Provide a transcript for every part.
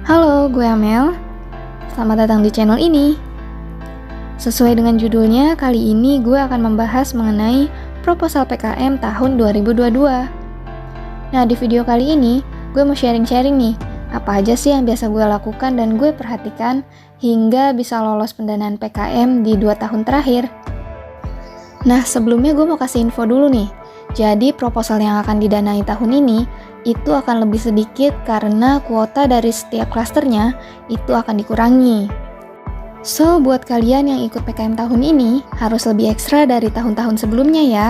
Halo, gue Amel. Selamat datang di channel ini. Sesuai dengan judulnya, kali ini gue akan membahas mengenai proposal PKM tahun 2022. Nah, di video kali ini, gue mau sharing-sharing nih, apa aja sih yang biasa gue lakukan dan gue perhatikan hingga bisa lolos pendanaan PKM di 2 tahun terakhir. Nah, sebelumnya gue mau kasih info dulu nih. Jadi, proposal yang akan didanai tahun ini itu akan lebih sedikit karena kuota dari setiap klasternya itu akan dikurangi. So, buat kalian yang ikut PKM tahun ini harus lebih ekstra dari tahun-tahun sebelumnya ya.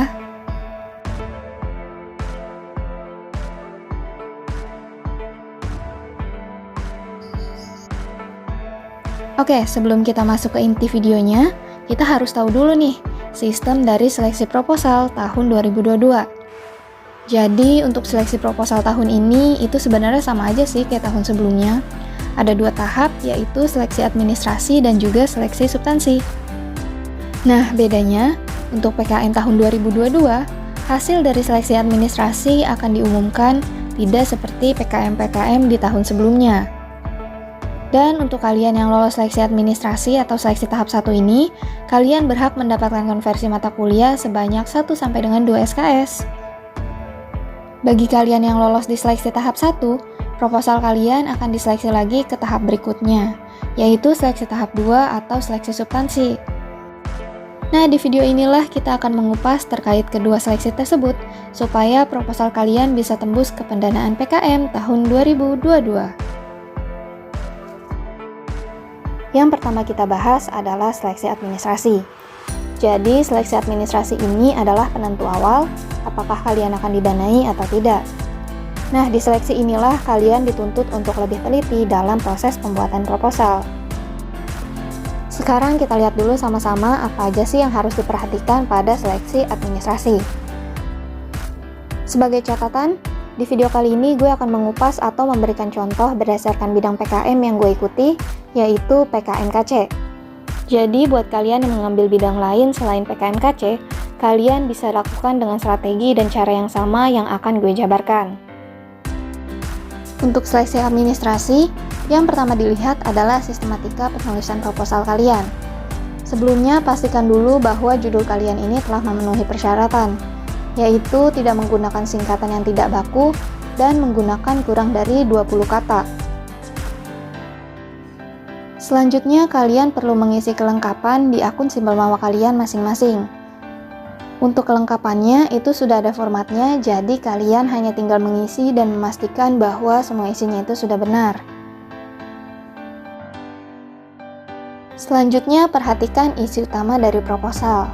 Oke, sebelum kita masuk ke inti videonya, kita harus tahu dulu nih sistem dari seleksi proposal tahun 2022. Jadi untuk seleksi proposal tahun ini itu sebenarnya sama aja sih kayak tahun sebelumnya. Ada 2 tahap, yaitu seleksi administrasi dan juga seleksi substansi. Nah, bedanya untuk PKM tahun 2022, hasil dari seleksi administrasi akan diumumkan tidak seperti PKM-PKM di tahun sebelumnya. Dan untuk kalian yang lolos seleksi administrasi atau seleksi tahap 1 ini, kalian berhak mendapatkan konversi mata kuliah sebanyak 1 sampai dengan 2 SKS. Bagi kalian yang lolos di seleksi tahap 1, proposal kalian akan diseleksi lagi ke tahap berikutnya, yaitu seleksi tahap 2 atau seleksi substansi. Nah, di video inilah kita akan mengupas terkait kedua seleksi tersebut, supaya proposal kalian bisa tembus ke pendanaan PKM tahun 2022. Yang pertama kita bahas adalah seleksi administrasi. Jadi, seleksi administrasi ini adalah penentu awal apakah kalian akan didanai atau tidak. Nah, di seleksi inilah kalian dituntut untuk lebih teliti dalam proses pembuatan proposal. Sekarang kita lihat dulu sama-sama apa aja sih yang harus diperhatikan pada seleksi administrasi. Sebagai catatan, di video kali ini gue akan mengupas atau memberikan contoh berdasarkan bidang PKM yang gue ikuti, yaitu PKMKC. Jadi, buat kalian yang mengambil bidang lain selain PKMKC, kalian bisa lakukan dengan strategi dan cara yang sama yang akan gue jabarkan. Untuk seleksi administrasi, yang pertama dilihat adalah sistematika penulisan proposal kalian. Sebelumnya, pastikan dulu bahwa judul kalian ini telah memenuhi persyaratan, yaitu tidak menggunakan singkatan yang tidak baku dan menggunakan kurang dari 20 kata. Selanjutnya, kalian perlu mengisi kelengkapan di akun simbol mawar kalian masing-masing. Untuk kelengkapannya, itu sudah ada formatnya, jadi kalian hanya tinggal mengisi dan memastikan bahwa semua isinya itu sudah benar. Selanjutnya, perhatikan isi utama dari proposal.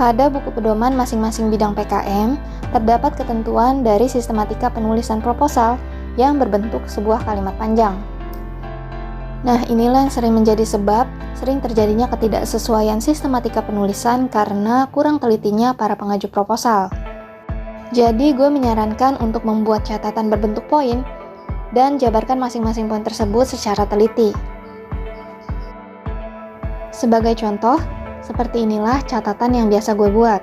Pada buku pedoman masing-masing bidang PKM, terdapat ketentuan dari sistematika penulisan proposal yang berbentuk sebuah kalimat panjang. Nah, inilah yang sering menjadi sebab sering terjadinya ketidaksesuaian sistematika penulisan karena kurang telitinya para pengaju proposal. Jadi, gue menyarankan untuk membuat catatan berbentuk poin dan jabarkan masing-masing poin tersebut secara teliti. Sebagai contoh, seperti inilah catatan yang biasa gue buat.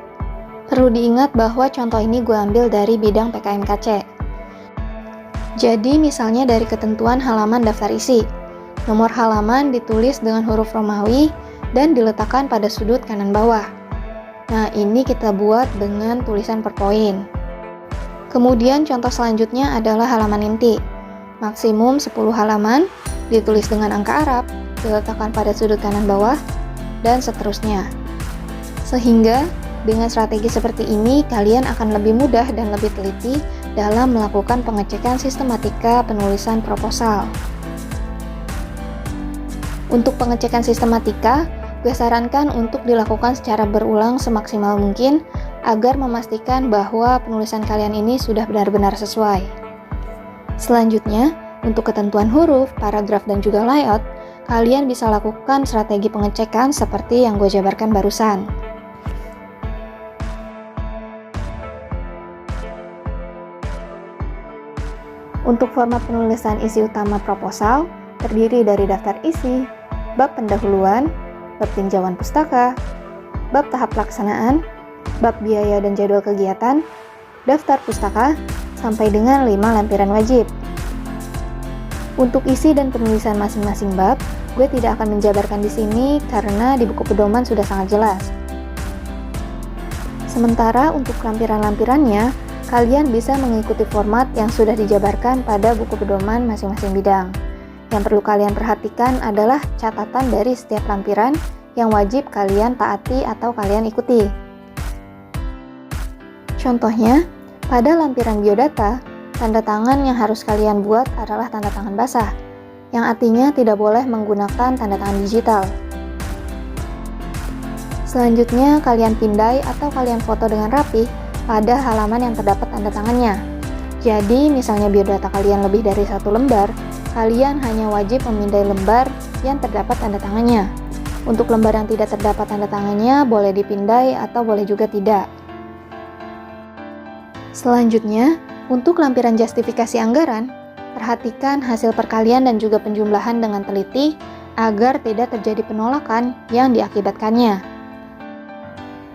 Perlu diingat bahwa contoh ini gue ambil dari bidang PKMKC. Jadi, misalnya dari ketentuan halaman daftar isi. Nomor halaman ditulis dengan huruf Romawi dan diletakkan pada sudut kanan bawah. Nah, ini kita buat dengan tulisan per poin. Kemudian contoh selanjutnya adalah halaman inti. Maksimum 10 halaman, ditulis dengan angka Arab, diletakkan pada sudut kanan bawah, dan seterusnya. Sehingga, dengan strategi seperti ini, kalian akan lebih mudah dan lebih teliti dalam melakukan pengecekan sistematika penulisan proposal. Untuk pengecekan sistematika, gue sarankan untuk dilakukan secara berulang semaksimal mungkin agar memastikan bahwa penulisan kalian ini sudah benar-benar sesuai. Selanjutnya, untuk ketentuan huruf, paragraf, dan juga layout, kalian bisa lakukan strategi pengecekan seperti yang gue jabarkan barusan. Untuk format penulisan isi utama proposal, terdiri dari daftar isi, bab pendahuluan, bab tinjauan pustaka, bab tahap pelaksanaan, bab biaya dan jadwal kegiatan, daftar pustaka, sampai dengan 5 lampiran wajib. Untuk isi dan penulisan masing-masing bab, gue tidak akan menjabarkan di sini karena di buku pedoman sudah sangat jelas. Sementara untuk lampiran-lampirannya, kalian bisa mengikuti format yang sudah dijabarkan pada buku pedoman masing-masing bidang. Yang perlu kalian perhatikan adalah catatan dari setiap lampiran yang wajib kalian taati atau kalian ikuti. Contohnya, pada lampiran biodata, tanda tangan yang harus kalian buat adalah tanda tangan basah, yang artinya tidak boleh menggunakan tanda tangan digital. Selanjutnya, kalian pindai atau kalian foto dengan rapi pada halaman yang terdapat tanda tangannya. Jadi, misalnya biodata kalian lebih dari 1 lembar, kalian hanya wajib memindai lembar yang terdapat tanda tangannya. Untuk lembar yang tidak terdapat tanda tangannya, boleh dipindai atau boleh juga tidak. Selanjutnya, untuk lampiran justifikasi anggaran, perhatikan hasil perkalian dan juga penjumlahan dengan teliti agar tidak terjadi penolakan yang diakibatkannya.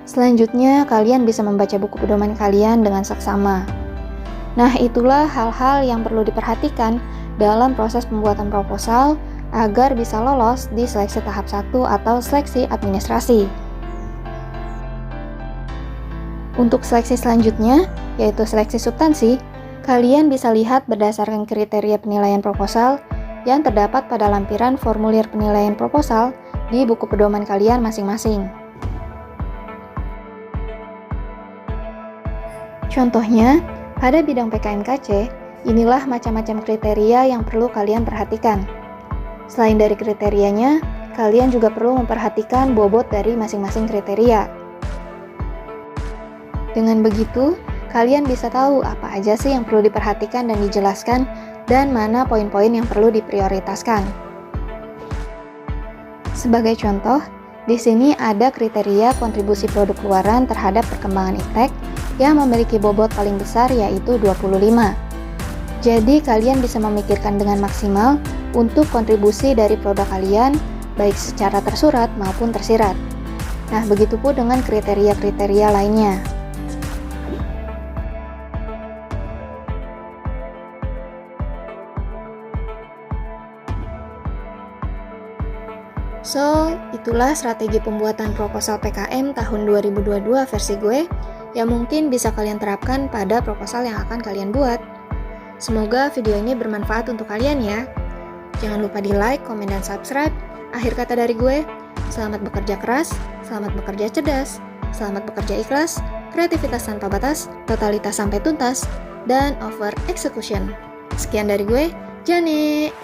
Selanjutnya, kalian bisa membaca buku pedoman kalian dengan seksama. Nah, itulah hal-hal yang perlu diperhatikan dalam proses pembuatan proposal agar bisa lolos di seleksi tahap 1 atau seleksi administrasi. Untuk seleksi selanjutnya, yaitu seleksi substansi, kalian bisa lihat berdasarkan kriteria penilaian proposal yang terdapat pada lampiran formulir penilaian proposal di buku pedoman kalian masing-masing. Contohnya, pada bidang PKMKC, inilah macam-macam kriteria yang perlu kalian perhatikan. Selain dari kriterianya, kalian juga perlu memperhatikan bobot dari masing-masing kriteria. Dengan begitu, kalian bisa tahu apa aja sih yang perlu diperhatikan dan dijelaskan, dan mana poin-poin yang perlu diprioritaskan. Sebagai contoh, di sini ada kriteria kontribusi produk luaran terhadap perkembangan iptek yang memiliki bobot paling besar yaitu 25. Jadi, kalian bisa memikirkan dengan maksimal untuk kontribusi dari produk kalian, baik secara tersurat maupun tersirat. Nah, begitupun dengan kriteria-kriteria lainnya. So, itulah strategi pembuatan proposal PKM tahun 2022 versi gue yang mungkin bisa kalian terapkan pada proposal yang akan kalian buat. Semoga video ini bermanfaat untuk kalian ya. Jangan lupa di like, komen, dan subscribe. Akhir kata dari gue, selamat bekerja keras, selamat bekerja cerdas, selamat bekerja ikhlas, kreativitas tanpa batas, totalitas sampai tuntas, dan over execution. Sekian dari gue, Jane.